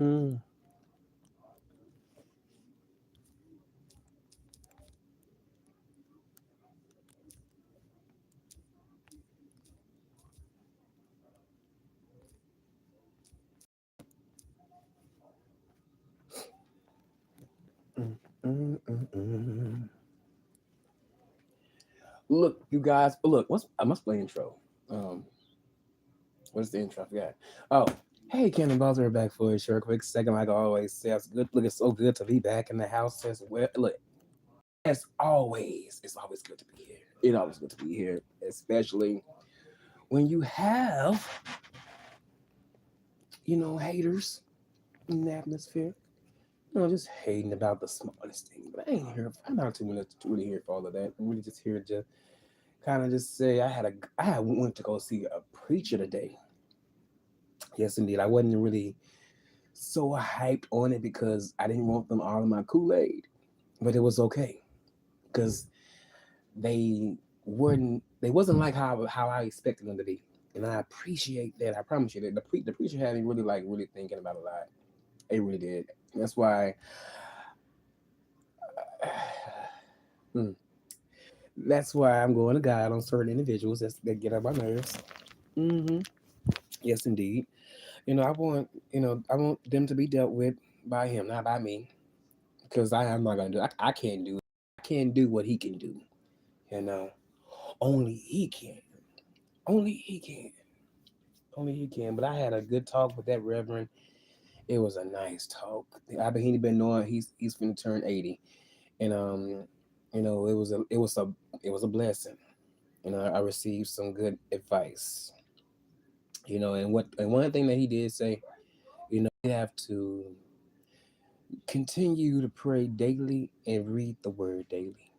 Mm. Mm, mm, mm, mm. Look, you guys. Look, I must play intro. Um, what's the intro? I forgot. Oh, hey, Ken and Bowser are back for a short, quick second. Like I always say, it's good. Look, it's so good to be back in the house as well. Look, as always, it's always good to be here. It's always good to be here, especially when you have, haters in the atmosphere. Just hating about the smallest thing. But I ain't here. I'm not too much really here for all of that. I'm really just here to kind of just say I had went to go see a preacher today. Yes, indeed. I wasn't really so hyped on it because I didn't want them all in my Kool-Aid, but it was okay because they they wasn't like how I expected them to be, and I appreciate that. I promise you that the preacher had me really thinking about a lot. It really did. That's why. Hmm. That's why I'm going to God on certain individuals that get on my nerves. Hmm. Yes, indeed. I want them to be dealt with by Him, not by me, because I am not gonna do. I can't do. I can't do what He can do. You know, only He can. Only He can. Only He can. But I had a good talk with that Reverend. It was a nice talk. He been knowing he's finna turn 80, and it was a blessing. I received some good advice. And one thing that he did say, you have to continue to pray daily and read the word daily.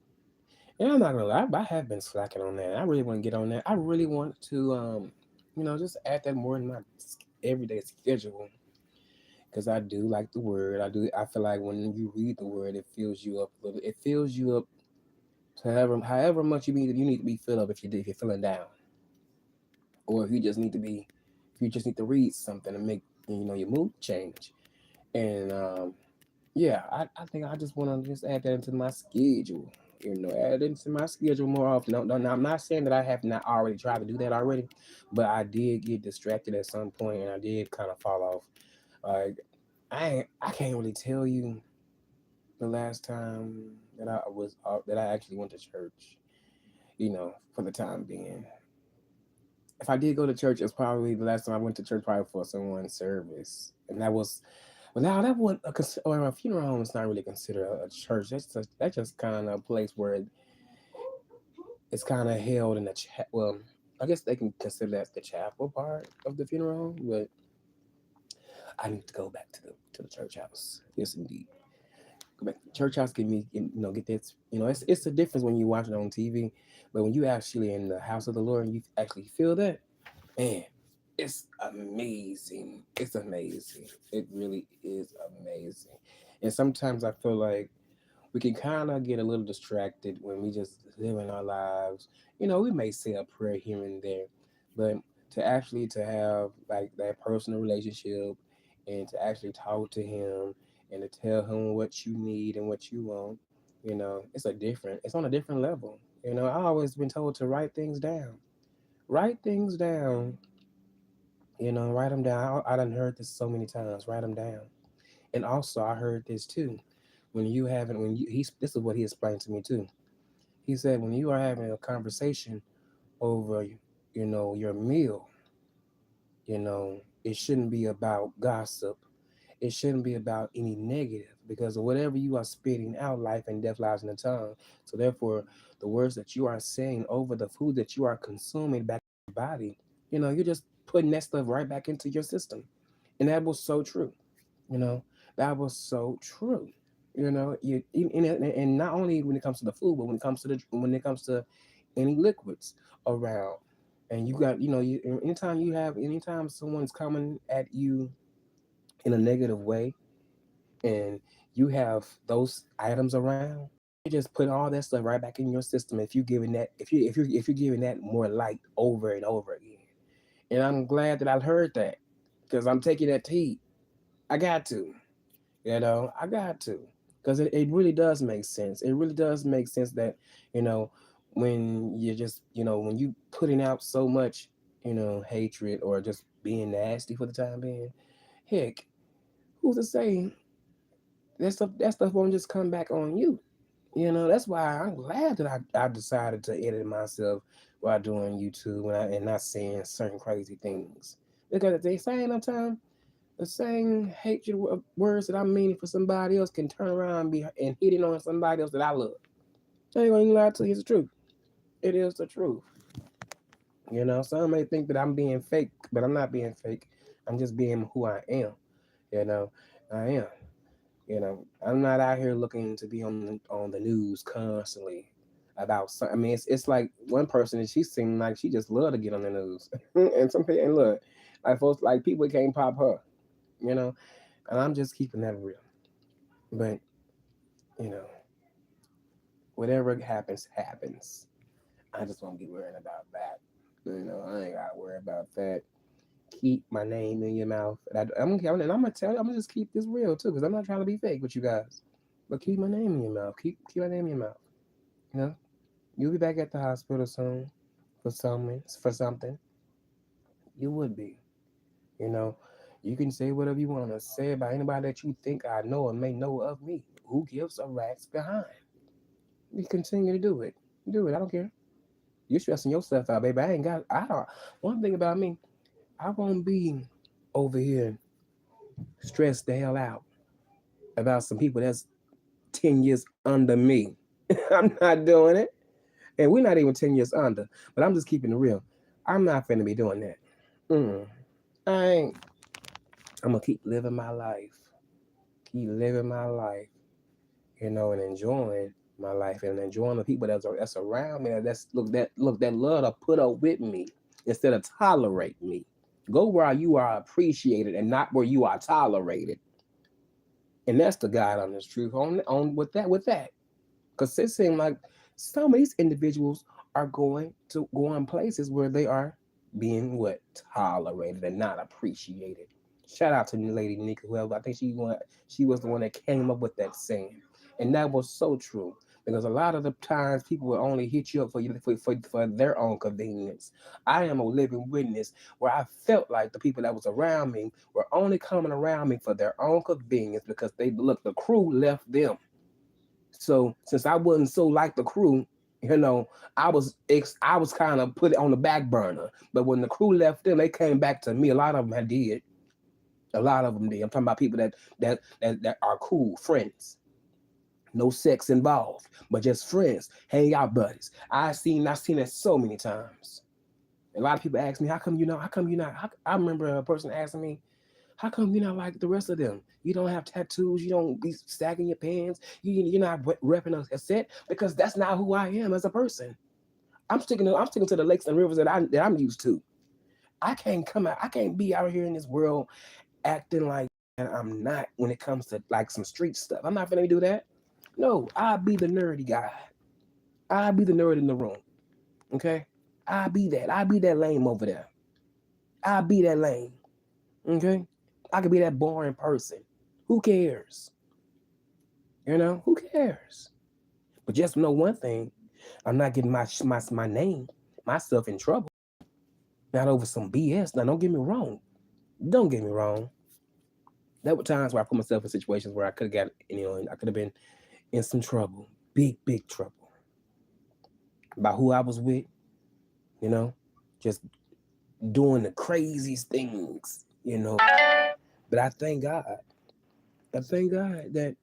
And I'm not gonna lie, I have been slacking on that. I really want to get on that. I really want to, just add that more in my everyday schedule because I do like the word. I do. I feel like when you read the word, it fills you up a little. It fills you up to however much you need to be filled up if you're feeling down, or if you just need to read something and make your mood change. And yeah, I think I just want to just add that into my schedule. Add it into my schedule more often. No, no, I'm not saying that I have not already tried to do that already, but I did get distracted at some point, and I did kind of fall off. Like I can't really tell you the last time that I actually went to church. For the time being, if I did go to church, it's probably the last time I went to church, probably for someone's service, and that was. Well, now that would or a funeral home is not really considered a church. That's just kind of a place where it's kind of held in the well, I guess they can consider that the chapel part of the funeral home. But I need to go back to the church house. Yes, indeed. Go back to the church house. Get that. It's a difference when you watch it on TV, but when you actually in the house of the Lord and you actually feel that, man, it's amazing. It's amazing. It really is amazing. And sometimes I feel like we can kind of get a little distracted when we just live in our lives. We may say a prayer here and there, but to have like that personal relationship and to actually talk to Him and to tell Him what you need and what you want, it's on a different level. I always been told to write things down. Write things down. Write them down. I done heard this so many times. Write them down. And also, I heard this too. When you he's this is what he explained to me too. He said when you are having a conversation over, your meal, it shouldn't be about gossip. It shouldn't be about any negative because whatever you are spitting out, life and death lies in the tongue. So therefore, the words that you are saying over the food that you are consuming back in your body, you're just putting that stuff right back into your system. And that was so true. You know, that was so true. And not only when it comes to the food, but when it comes to any liquids around, and you got anytime someone's coming at you in a negative way, and you have those items around, you just put all that stuff right back in your system. If you're giving that more light over and over again, and I'm glad that I heard that because I'm taking that to heed. I got to. I got to. Because it really does make sense. It really does make sense that, you know, when you just, when you putting out so much, hatred or just being nasty for the time being, heck, who's to say that stuff won't just come back on you? That's why I'm glad that I decided to edit myself while doing YouTube and not saying certain crazy things. Because at the same time, the same hatred words that I'm meaning for somebody else can turn around and hitting on somebody else that I love. I ain't gonna even lie to you, it's the truth. It is the truth. Some may think that I'm being fake, but I'm not being fake. I'm just being who I am. You know, I am. I'm not out here looking to be on the news constantly about something. I mean, it's like one person and she seemed like she just love to get on the news, and some people and look, like folks, like people can't pop her, you know, and I'm just keeping that real. But you know, whatever happens, happens. I just won't be worrying about that. I ain't got to worry about that. Keep my name in your mouth. I'm gonna tell you. I'm gonna just keep this real too, because I'm not trying to be fake with you guys. But keep my name in your mouth. Keep my name in your mouth. You know, you'll be back at the hospital soon for something. You would be. You know, you can say whatever you want to say about anybody that you think I know or may know of me. Who gives a rat's behind? You continue to do it. Do it. I don't care. You're stressing yourself out, baby. I ain't got. I don't. One thing about me, I won't be over here stressed the hell out about some people that's 10 years under me. I'm not doing it. And we're not even 10 years under. But I'm just keeping it real. I'm not finna be doing that. Mm. I ain't. I'm gonna keep living my life. Keep living my life. And enjoying my life and enjoying the people that's around me. That love to put up with me instead of tolerate me. Go where you are appreciated and not where you are tolerated. And that's the God honest truth on with that. Because it seems like some of these individuals are going places where they are being what tolerated and not appreciated. Shout out to Lady Nika, whoever I think she was the one that came up with that saying, and that was so true. Because a lot of the times people will only hit you up for their own convenience. I am a living witness where I felt like the people that was around me were only coming around me for their own convenience because the crew left them. So since I wasn't so like the crew, I was kind of put it on the back burner. But when the crew left them, they came back to me. A lot of them did. A lot of them did. I'm talking about people that are cool friends. No sex involved, but just friends, hang out buddies. I've seen that so many times. A lot of people ask me, how come you not? I remember a person asking me, how come you're not like the rest of them? You don't have tattoos. You don't be sagging your pants. You're not repping a set because that's not who I am as a person. I'm sticking to the lakes and rivers that I'm used to. I can't come out. I can't be out here in this world acting like and I'm not when it comes to like some street stuff. I'm not gonna do that. No, I'll be the nerdy guy. I'll be the nerd in the room. Okay? I'll be that. I'll be that lame over there. I'll be that lame. Okay? I could be that boring person. Who cares? Who cares? But just know one thing: I'm not getting my name, myself in trouble. Not over some BS. Now, don't get me wrong. Don't get me wrong. There were times where I put myself in situations where I could have got, I could have been in some trouble, big, big trouble, about who I was with. You know, just doing the craziest things. But I thank God. I thank God that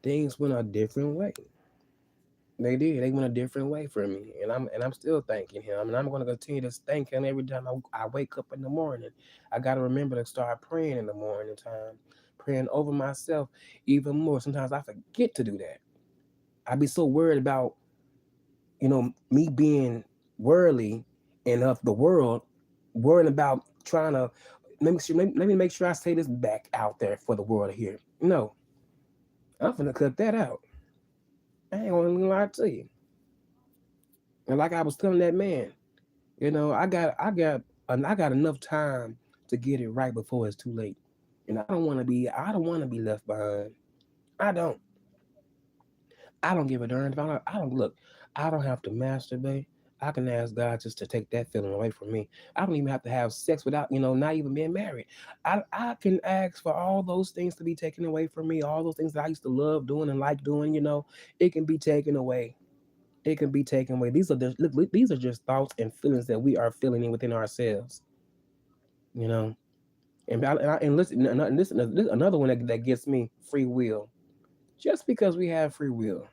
things went a different way. They did. They went a different way for me, and I'm still thanking Him, and I'm going to continue to thank Him every time I wake up in the morning. I got to remember to start praying in the morning time, praying over myself even more. Sometimes I forget to do that. I be so worried about me being worldly and of the world, worrying about trying to let me make sure I say this back out there for the world to hear. No, I'm gonna cut that out. I ain't gonna lie to you. And like I was telling that man, I got enough time to get it right before it's too late. And I don't want to be left behind. I don't. I don't give a darn if I don't look. I don't have to masturbate. I can ask God just to take that feeling away from me. I don't even have to have sex without, not even being married. I can ask for all those things to be taken away from me. All those things that I used to love doing and like doing, it can be taken away. It can be taken away. These are just thoughts and feelings that we are feeling within ourselves. You know, and listen, this another one that gets me: free will. Just because we have free will,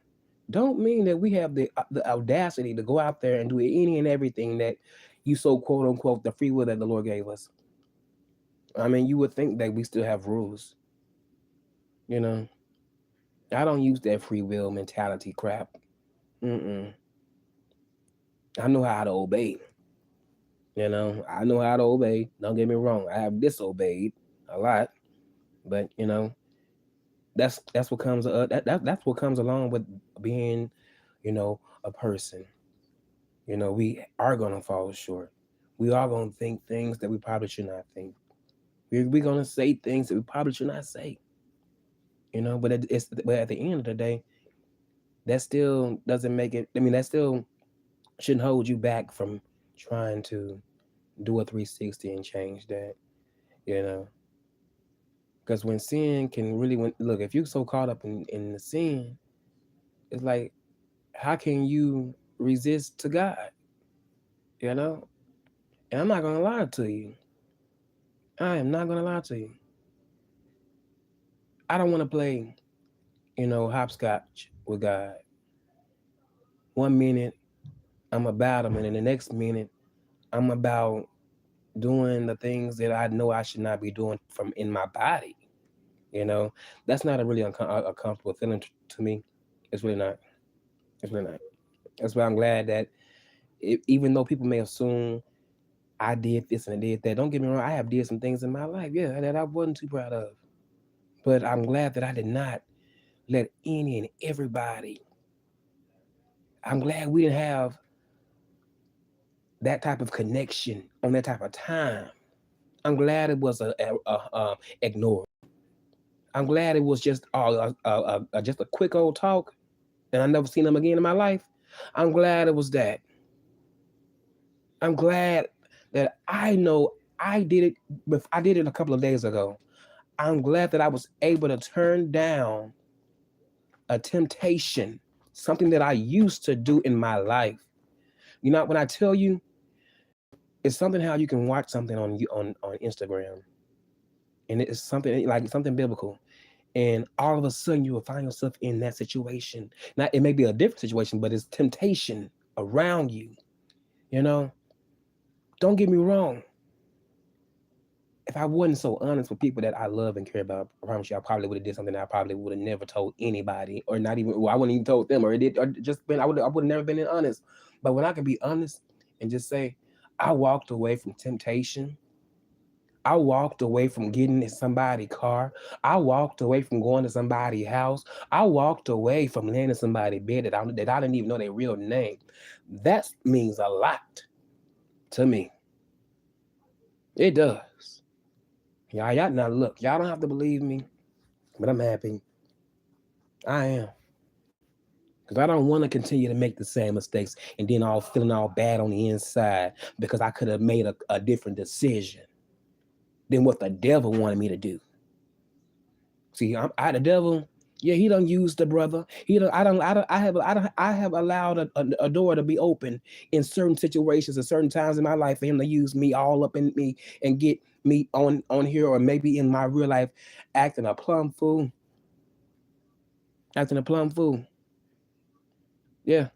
don't mean that we have the audacity to go out there and do any and everything that you so quote unquote the free will that the Lord gave us. I mean, you would think that we still have rules. You know, I don't use that free will mentality crap. Mm-mm. I know how to obey. I know how to obey. Don't get me wrong. I have disobeyed a lot, but that's what comes. That's what comes along with being, a person. We are gonna fall short. We are gonna think things that we probably should not think. We're gonna say things that we probably should not say. But at the end of the day, that still doesn't make it. I mean, that still shouldn't hold you back from trying to do a 360 and change that. You know, because when sin can really, when look, if you're so caught up in the sin, it's like, how can you resist to God? You know, and I'm not gonna lie to you. I am not gonna lie to you. I don't want to play, hopscotch with God. 1 minute I'm about him, and in the next minute I'm about doing the things that I know I should not be doing from in my body. You know, that's not a really a comfortable feeling to me. It's really not. It's really not. That's why I'm glad that even though people may assume I did this and I did that, don't get me wrong, I have did some things in my life, yeah, that I wasn't too proud of. But I'm glad that I did not let any and everybody. I'm glad we didn't have that type of connection on that type of time. I'm glad it was ignored. I'm glad it was just a quick old talk, and I never seen them again in my life. I'm glad it was that. I'm glad that I know I did it. I did it a couple of days ago. I'm glad that I was able to turn down a temptation, something that I used to do in my life. When I tell you, it's something how you can watch something on Instagram, and it's something like something biblical, and all of a sudden you will find yourself in that situation. Now it may be a different situation, but it's temptation around you. You know, don't get me wrong. If I wasn't so honest with people that I love and care about, I promise you, I probably would have did something that I probably would have never told anybody, or not even. Well, I wouldn't even told them, or it did, or just been. I would have never been honest. But when I can be honest and just say, I walked away from temptation. I walked away from getting in somebody's car. I walked away from going to somebody's house. I walked away from laying in somebody's bed that I didn't even know their real name. That means a lot to me. It does. Y'all now look, y'all don't have to believe me, but I'm happy. I am. Because I don't want to continue to make the same mistakes and then all feeling all bad on the inside because I could have made a different decision than what the devil wanted me to do. See, the devil. Yeah, he don't use the brother. He don't. I don't. I have allowed a door to be open in certain situations at certain times in my life for him to use me all up in me and get me on here, or maybe in my real life acting a plumb fool. Acting a plumb fool. Yeah,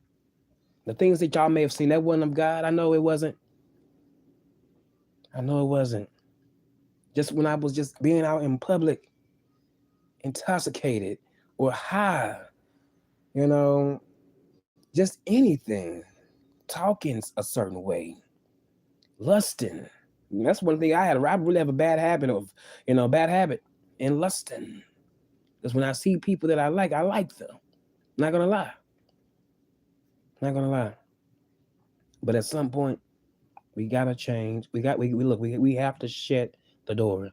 the things that y'all may have seen, that wasn't of God. I know it wasn't. I know it wasn't. Just when I was just being out in public, intoxicated or high, you know, just anything, talking a certain way, lusting. And that's one thing I had. I really have a bad habit of, bad habit in lusting. Because when I see people that I like them. Not gonna lie. Not gonna lie. But at some point, we gotta change. We look. We have to shut the door.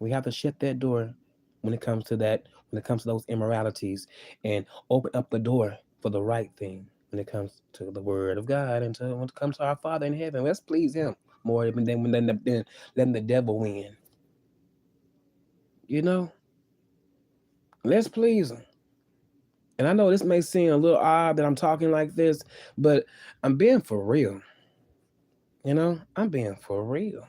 We have to shut that door when it comes to that, when it comes to those immoralities, and open up the door for the right thing when it comes to the word of God and to when it comes to our Father in heaven. Let's please him more than letting the devil win. You know, let's please him. And I know this may seem a little odd that I'm talking like this, but I'm being for real. I'm being for real.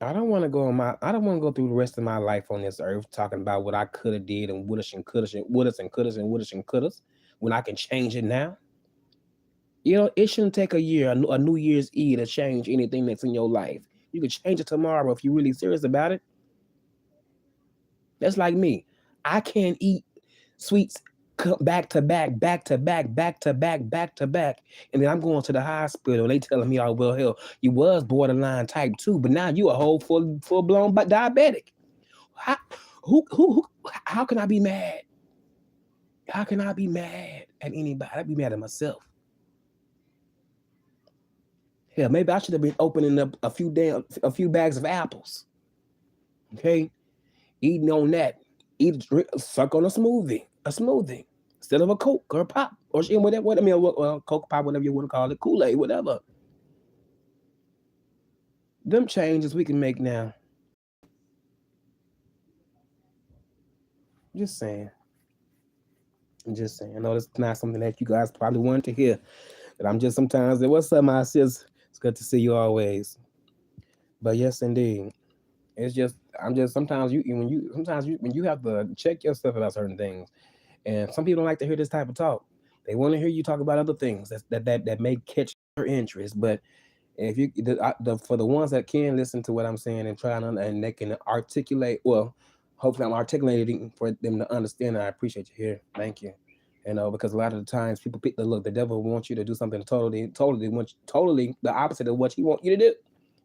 I don't want to go through the rest of my life on this earth talking about what I could have did and woulda and coulda and woulda and coulda and woulda and coulda when I can change it now. It shouldn't take a year, a New Year's Eve to change anything that's in your life. You can change it tomorrow if you're really serious about it. That's like me. I can't eat sweets back to back, back to back, back to back, back to back. And then I'm going to the hospital and they telling me, oh, well, hell, you was borderline type 2, but now you a whole full blown diabetic. How, how can I be mad? How can I be mad at anybody? I'd be mad at myself. Hell, maybe I should have been opening up a few bags of apples. Okay, eating on that, suck on a smoothie, instead of a Coke or a pop or whatever. I mean, well, Coke pop, whatever you want to call it, Kool-Aid, whatever. Them changes we can make now. Just saying. I'm just saying. I know it's not something that you guys probably wanted to hear, but I'm just sometimes. What's up, my sis? It's good to see you always. But yes, indeed. It's just I'm just sometimes when you have to check yourself about certain things, and some people don't like to hear this type of talk. They want to hear you talk about other things that may catch their interest. But if you for the ones that can listen to what I'm saying and try and they can articulate, well, hopefully I'm articulating for them to understand. I appreciate you here. Thank you. Because a lot of the times people pick the look. The devil wants you to do something totally the opposite of what he wants you to do.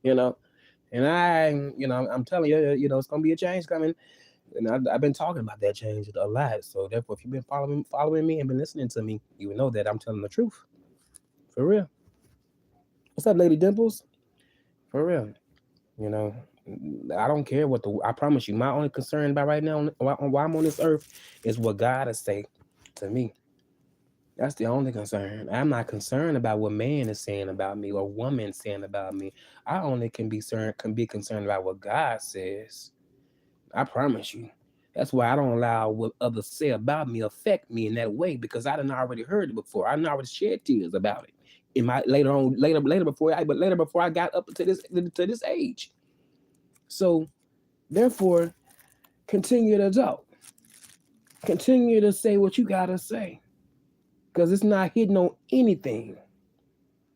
You know, and I'm telling you, it's gonna be a change coming, and I've been talking about that change a lot. So therefore, if you've been following me and been listening to me, you will know that I'm telling the truth, for real. What's up, Lady Dimples? For real, you know. I don't care what I promise you. My only concern about right now, why I'm on this earth, is what God has say to me. That's the only concern. I'm not concerned about what man is saying about me or woman saying about me. I only can be concerned about what God says. I promise you. That's why I don't allow what others say about me affect me in that way, because I done already heard it before. I done already shed tears about it in my later before I got up to this age. So therefore, continue to talk. Continue to say what you gotta say, because it's not hitting on anything.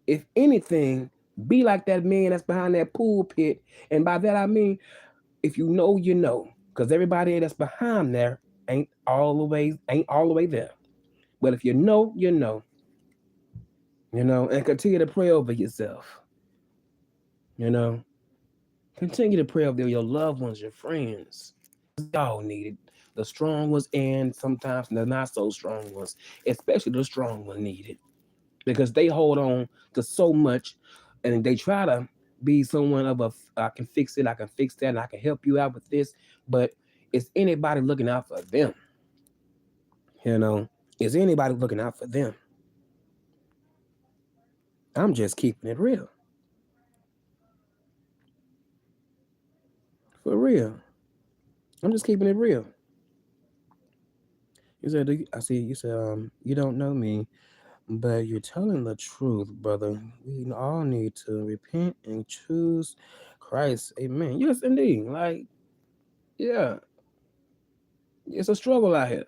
If anything, be like that man that's behind that pulpit. And by that I mean, if you know, you know. Because everybody that's behind there ain't all the way there. But if you know, you know. And continue to pray over yourself. You know. Continue to pray over your loved ones, your friends. Y'all need it. The strong ones and sometimes the not so strong ones. Especially the strong ones need it. Because they hold on to so much and they try to be someone of I can fix it, I can fix that, and I can help you out with this. But is anybody looking out for them? Is anybody looking out for them? I'm just keeping it real. For real. I'm just keeping it real. You said, I see, you said, you don't know me, but you're telling the truth, brother. We all need to repent and choose Christ. Amen. Yes, indeed. Like, yeah, it's a struggle out here.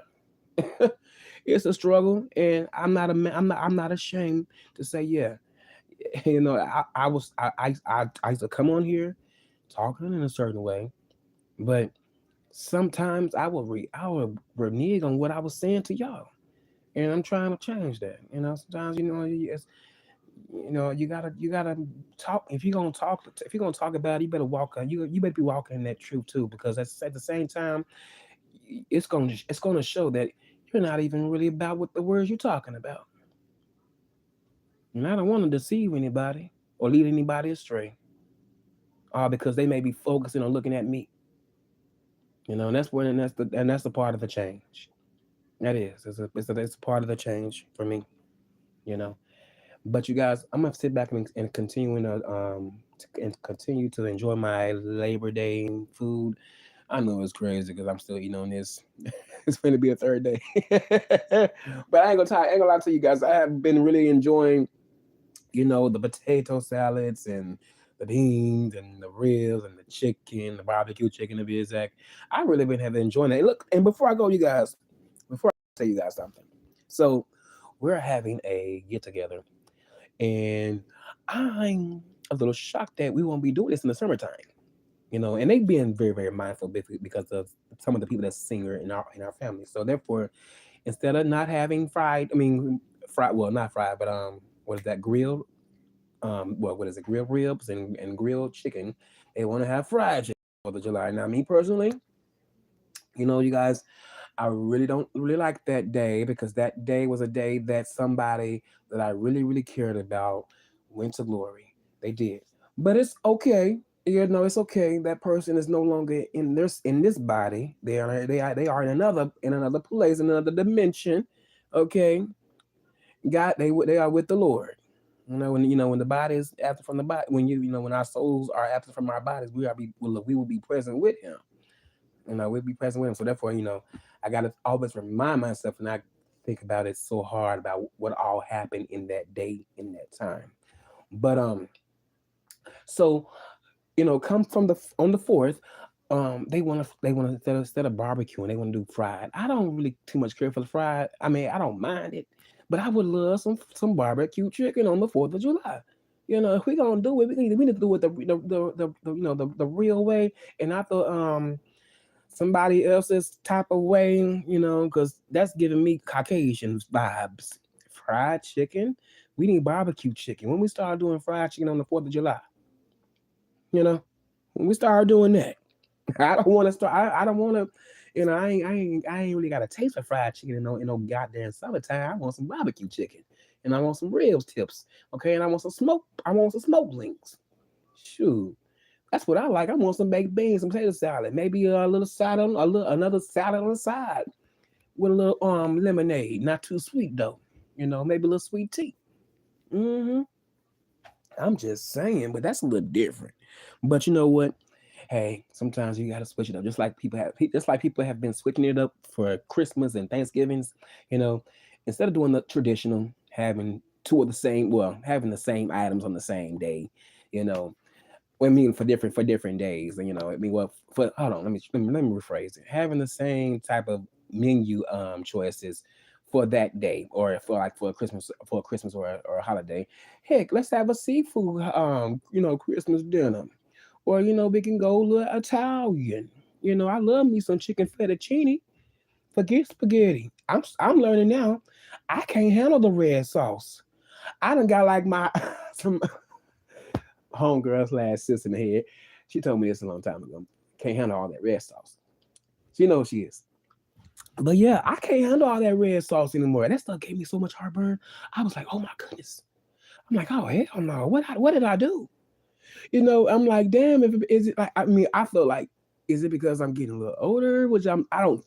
It's a struggle, and I'm not ashamed to say, yeah. I used to come on here talking in a certain way, but sometimes I would renege on what I was saying to y'all, and I'm trying to change that. Sometimes you gotta talk. If you're gonna talk about it, you better you better be walking in that truth too, because at the same time, it's gonna show that you're not even really about what the words you're talking about. And I don't want to deceive anybody or lead anybody astray. because they may be focusing on looking at me. And that's the part of the change. That is, it's a part of the change for me. You know, but you guys, I'm gonna sit back and continue to enjoy my Labor Day food. I know it's crazy because I'm still eating on this. It's going to be a third day, but I ain't gonna lie to you guys. I have been really enjoying, the potato salads and the beans and the ribs and the chicken, the barbecue chicken to be exact. I really been having enjoying it. Look, and before I go, you guys, before I tell you guys something, so we're having a get together, and I'm a little shocked that we won't be doing this in the summertime. And they being very, very mindful because of some of the people that's senior in our family. So therefore, instead of not having fried, well, not fried, but what is that, grilled? Well, what is it, grilled ribs and grilled chicken? They want to have fried chicken for the July. Now, me personally, you guys, I really don't really like that day because that day was a day that somebody that I really, really cared about went to glory. They did. But it's okay. It's okay. That person is no longer in this body. They are in another place, in another dimension. Okay. God, they are with the Lord. When the body is absent from the body, when our souls are absent from our bodies, we will be present with Him. We'll be present with Him. So therefore, I gotta always remind myself, and I think about it so hard about what all happened in that day, in that time. But so come from on the fourth, they want to instead of barbecuing, they want to do fried. I don't really too much care for the fried. I mean, I don't mind it, but I would love some barbecue chicken on the 4th of July. If we're gonna do it, we need to do it the real way, and not the somebody else's type of way. Because that's giving me Caucasian vibes. Fried chicken, we need barbecue chicken. When we start doing fried chicken on the 4th of July, you know, when we start doing that. I don't want to start. I don't want to. I ain't really got a taste for fried chicken in no goddamn summertime. I want some barbecue chicken, and I want some ribs tips. Okay, and I want some smoke. I want some smoke links. Shoot, that's what I like. I want some baked beans, some potato salad, maybe a little salad, another salad on the side with a little lemonade. Not too sweet though. Maybe a little sweet tea. hmm I'm just saying, but that's a little different. But you know what? Hey, sometimes you gotta switch it up. Just like people have been switching it up for Christmas and Thanksgivings. You know, instead of doing the traditional, having having the same items on the same day. You know, for different days. And for hold on, let me rephrase it. Having the same type of menu choices for that day, or for a Christmas or a holiday. Heck, let's have a seafood Christmas dinner. Or we can go a little Italian. I love me some chicken fettuccine. Forget spaghetti. I'm learning now. I can't handle the red sauce. I done got like my some homegirl / sis in the head. She told me this a long time ago. Can't handle all that red sauce. She knows she is. But yeah, I can't handle all that red sauce anymore. That stuff gave me so much heartburn. I was like, oh my goodness. I'm like, oh hell no. What did I do? I'm like, damn, is it like, I feel like, is it because I'm getting a little older? Which I don't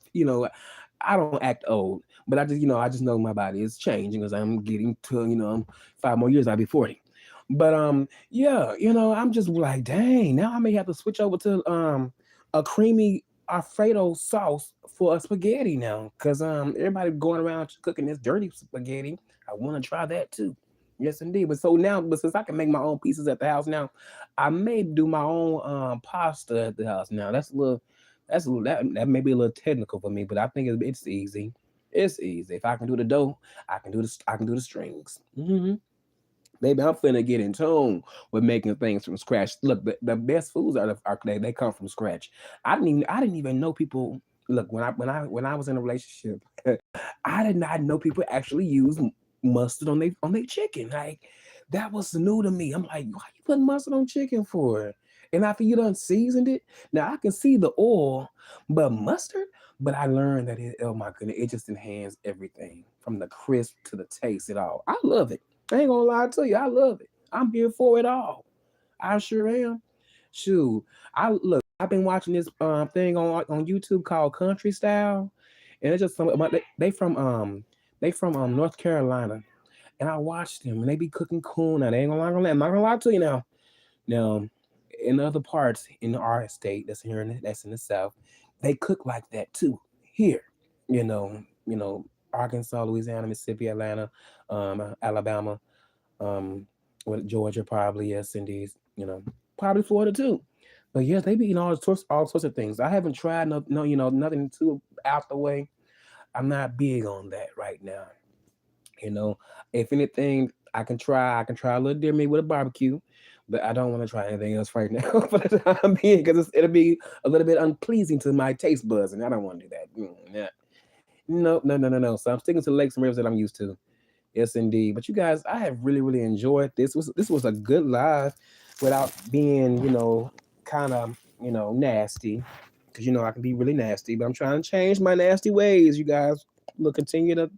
act old, but I just know my body is changing because I'm getting to, 5 more years, I'll be 40. But yeah, I'm just like, dang, now I may have to switch over to a creamy Alfredo sauce for a spaghetti now. Cause everybody going around cooking this dirty spaghetti. I want to try that too. Yes, indeed. But since I can make my own pieces at the house now, I may do my own pasta at the house now. That may be a little technical for me, but I think it's easy. It's easy. If I can do the dough, I can do the strings. Baby, I'm finna get in tune with making things from scratch. Look, the best foods they come from scratch. I didn't even know people. Look, when I was in a relationship, I did not know people actually use mustard on their chicken. Like that was new to me. I'm like, why you putting mustard on chicken for? And after you done seasoned it, now I can see the oil, but mustard. But I learned that oh my goodness, it just enhanced everything from the crisp to the taste. It all. I love it. I ain't gonna lie to you. I love it. I'm here for it all. I sure am. Shoot, I look. I've been watching this thing on YouTube called Country Style, and it's just some. But they from North Carolina, and I watched them, and they be cooking coon. Now they ain't gonna lie, I'm not gonna lie to you now. Now, in other parts in our state that's in the South, they cook like that too. Here, you know, you know, Arkansas, Louisiana, Mississippi, Atlanta, Alabama, um, with Georgia probably, yes, indeed, probably Florida too. But yes, they be eating all sorts of things. I haven't tried no, nothing too out the way. I'm not big on that right now. You know, if anything, I can try a little deer meat with a barbecue, but I don't want to try anything else right now for the time being because it'll be a little bit unpleasing to my taste buds, and I don't want to do that. Yeah. No, no, no, no, no. So I'm sticking to lakes and rivers that I'm used to. Yes, indeed. But you guys, I have really, really enjoyed this. This was a good live without being, kind of, nasty. Because I can be really nasty, but I'm trying to change my nasty ways. You guys will continue to,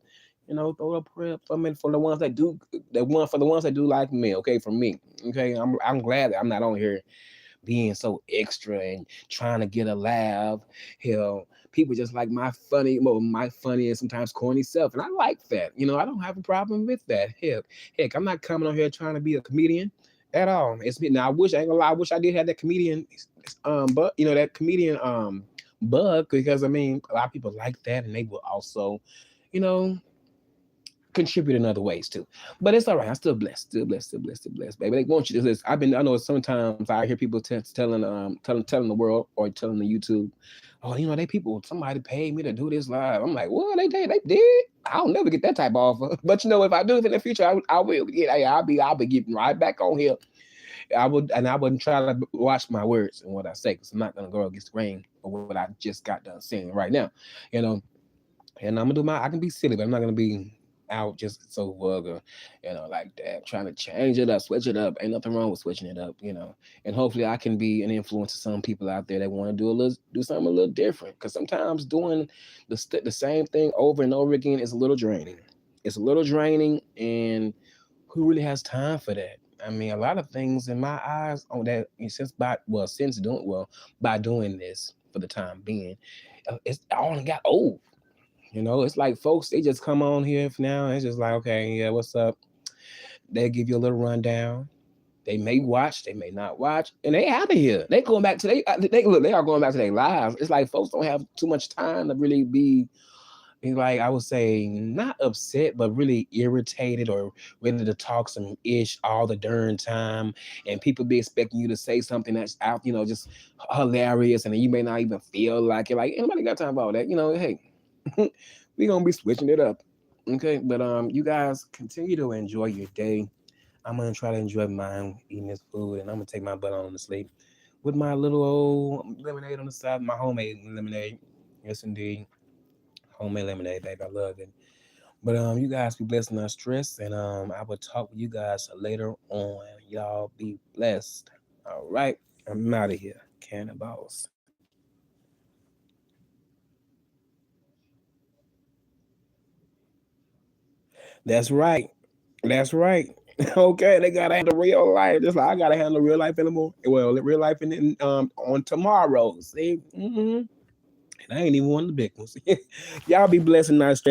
throw a prayer for me for the ones that do, for the ones that do like me. Okay, for me. Okay, I'm glad that I'm not on here being so extra and trying to get a laugh. Hell, people just like my funny and sometimes corny self, and I like that. I don't have a problem with that. Heck, I'm not coming on here trying to be a comedian at all. It's me now. I ain't gonna lie. I wish I did have that comedian, but that comedian bug because I mean a lot of people like that, and they will also, you know contribute in other ways too. But it's all right. I'm still blessed, baby. They want you to listen. I know sometimes I hear people telling the world or telling the YouTube, oh, they people, somebody paid me to do this live. I'm like, what? They did? I'll never get that type of offer. But if I do it in the future, I will get. Hey, I'll be getting right back on here. I wouldn't try to watch my words and what I say because I'm not gonna go against the grain of what I just got done saying right now. You know, and I'm gonna do my. I can be silly, but I'm not gonna be out just so vulgar, like that. Trying to change it up, switch it up. Ain't nothing wrong with switching it up. And hopefully, I can be an influence to some people out there that want to do something a little different. Because sometimes doing the same thing over and over again is a little draining. It's a little draining, and who really has time for that? I mean, a lot of things in my eyes on that by doing this for the time being, it's all got old. It's like folks, they just come on here for now. And it's just like, okay, yeah, what's up? They give you a little rundown. They may watch, they may not watch, and they out of here. They going back to they are going back to their lives. It's like folks don't have too much time to really be like I would say not upset, but really irritated or ready to talk some ish all the darn time, and people be expecting you to say something that's out, just hilarious, and then you may not even feel like it. Like anybody got time about that? Hey. We gonna be switching it up. Okay, but you guys continue to enjoy your day. I'm gonna try to enjoy mine eating this food, and I'm gonna take my butt on to sleep with my little old lemonade on the side, my homemade lemonade. Yes, indeed, homemade lemonade, baby. I love it. But you guys be blessed and not stressed, and I will talk with you guys later on. Y'all be blessed. All right, I'm out of here, cannibals. That's right. That's right. Okay, they gotta handle real life. Just like I gotta handle real life anymore. Well, real life on tomorrow. See, and I ain't even one of the big ones. Y'all be blessed and not stressed.